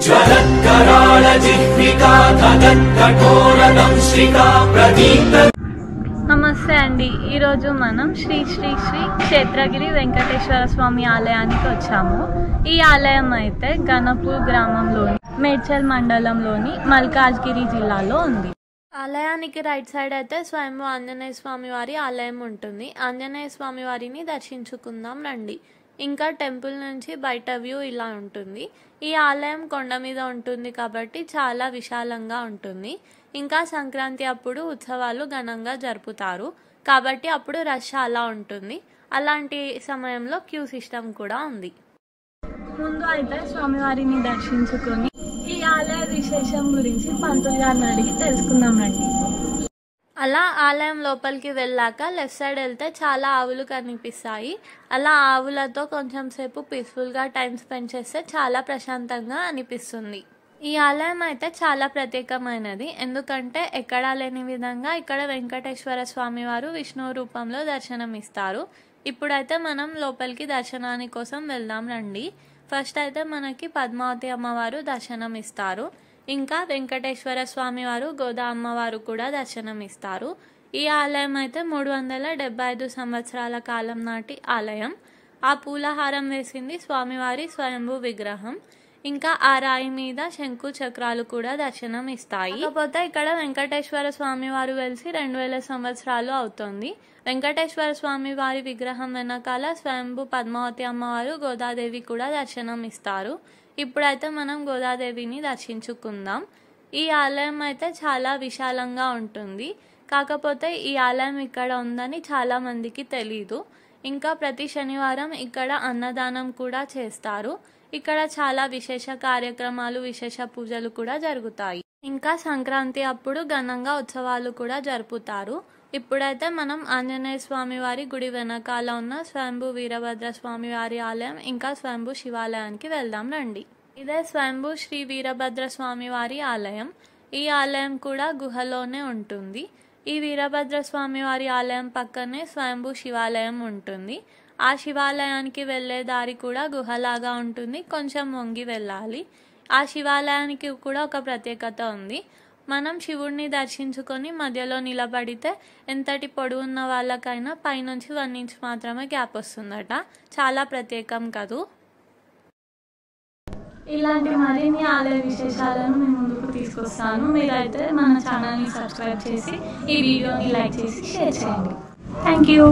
ज्वलत्कराळ जिह्विका कठोरदंश्रिका प्रदीप्त। నమస్తే అండి, ఈరోజు మనం శ్రీ శ్రీ శ్రీ క్షేత్రగిరి వెంకటేశ్వర స్వామి ఆలయానికి వచ్చాము. ఈ ఆలయం అయితే గణపూర్ గ్రామంలోని మేడ్చల్ మండలంలోని మల్కాజ్గిరి జిల్లాలో ఉంది. ఆలయానికి రైట్ సైడ్ అయితే స్వయంభూ ఆంజనేయ స్వామి వారి ఆలయం ఉంటుంది. ఆంజనేయ స్వామి వారిని దర్శించుకుందాం రండి. ఇంకా టెంపుల్ నుంచి బయట వ్యూ ఇలా ఉంటుంది. ఈ ఆలయం కొండ మీద ఉంటుంది కాబట్టి చాలా విశాలంగా ఉంటుంది. ఇంకా సంక్రాంతి అప్పుడు ఉత్సవాలు ఘనంగా జరుపుతారు కాబట్టి అప్పుడు రష్ అలా ఉంటుంది. అలాంటి సమయంలో క్యూ సిస్టమ్ కూడా ఉంది. ముందు అయితే స్వామివారిని దర్శించుకొని ఈ ఆలయ విశేషం గురించి పంతులు గారిని అడిగి తెలుసుకుందాం రండి. అలా ఆలయం లోపలికి వెళ్ళాక లెఫ్ట్ సైడ్ వెళ్తే చాలా ఆవులు కనిపిస్తాయి. అలా ఆవులతో కొంచెం సేపు పీస్ఫుల్గా టైం స్పెండ్ చేస్తే చాలా ప్రశాంతంగా అనిపిస్తుంది. ఈ ఆలయం అయితే చాలా ప్రత్యేకమైనది. ఎందుకంటే ఎక్కడా లేని విధంగా ఇక్కడ వెంకటేశ్వర స్వామి వారు విష్ణువు రూపంలో దర్శనమిస్తారు. ఇప్పుడైతే మనం లోపలికి దర్శనాని కోసం వెళ్దాం రండి. ఫస్ట్ అయితే మనకి పద్మావతి అమ్మవారు దర్శనం ఇస్తారు. ఇంకా వెంకటేశ్వర స్వామి వారు గోదా అమ్మవారు కూడా దర్శనమిస్తారు. ఈ ఆలయం అయితే 375 సంవత్సరాల కాలం నాటి ఆలయం. ఆ పూలహారం వేసింది స్వామివారి స్వయంభూ విగ్రహం. ఇంకా ఆ రాయి మీద శంకు చక్రాలు కూడా దర్శనం ఇస్తాయి. కాకపోతే ఇక్కడ వెంకటేశ్వర స్వామి వారు వెలిసి 2000 సంవత్సరాలు అవుతుంది. వెంకటేశ్వర స్వామి వారి విగ్రహం వెనకాల స్వయంభూ పద్మావతి అమ్మవారు గోదాదేవి కూడా దర్శనం ఇస్తారు. ఇప్పుడైతే మనం గోదాదేవిని దర్శించుకుందాం. ఈ ఆలయం అయితే చాలా విశాలంగా ఉంటుంది. కాకపోతే ఈ ఆలయం ఇక్కడ ఉందని చాలా మందికి తెలీదు. ఇంకా ప్రతి శనివారం ఇక్కడ అన్నదానం కూడా చేస్తారు. ఇక్కడ చాలా విశేష కార్యక్రమాలు, విశేష పూజలు కూడా జరుగుతాయి. ఇంకా సంక్రాంతి అప్పుడు ఘనంగా ఉత్సవాలు కూడా జరుపుతారు. ఇప్పుడైతే మనం ఆంజనేయ స్వామి వారి గుడి వెనకాల ఉన్న స్వయంభూ వీరభద్ర స్వామి వారి ఆలయం ఇంకా స్వయంభూ శివాలయానికి వెళ్దాం రండి. ఇదే స్వయంభూ శ్రీ వీరభద్ర స్వామి వారి ఆలయం. ఈ ఆలయం కూడా గుహలోనే ఉంటుంది. ఈ వీరభద్ర స్వామి వారి ఆలయం పక్కనే స్వయంభూ శివాలయం ఉంటుంది. ఆ శివాలయానికి వెళ్ళే దారి కూడా గుహలాగా ఉంటుంది. కొంచెం వంగి వెళ్ళాలి. ఆ శివాలయానికి కూడా ఒక ప్రత్యేకత ఉంది. మనం శివుడిని దర్శించుకొని మధ్యలో నిలబడితే ఎంతటి పొడవున్న వాళ్ళకైనా పైనుంచి 1 ఇంచ్ మాత్రమే గ్యాప్ వస్తుందట. చాలా ప్రత్యేకం కదూ. ఇలాంటి మరిన్ని ఆలయ విశేషాలను మేము ముందుకు తీసుకొస్తాను. మీరైతే మన ఛానల్ని సబ్స్క్రైబ్ చేసి ఈ వీడియోని లైక్ చేసి షేర్ చేయండి. Thank you.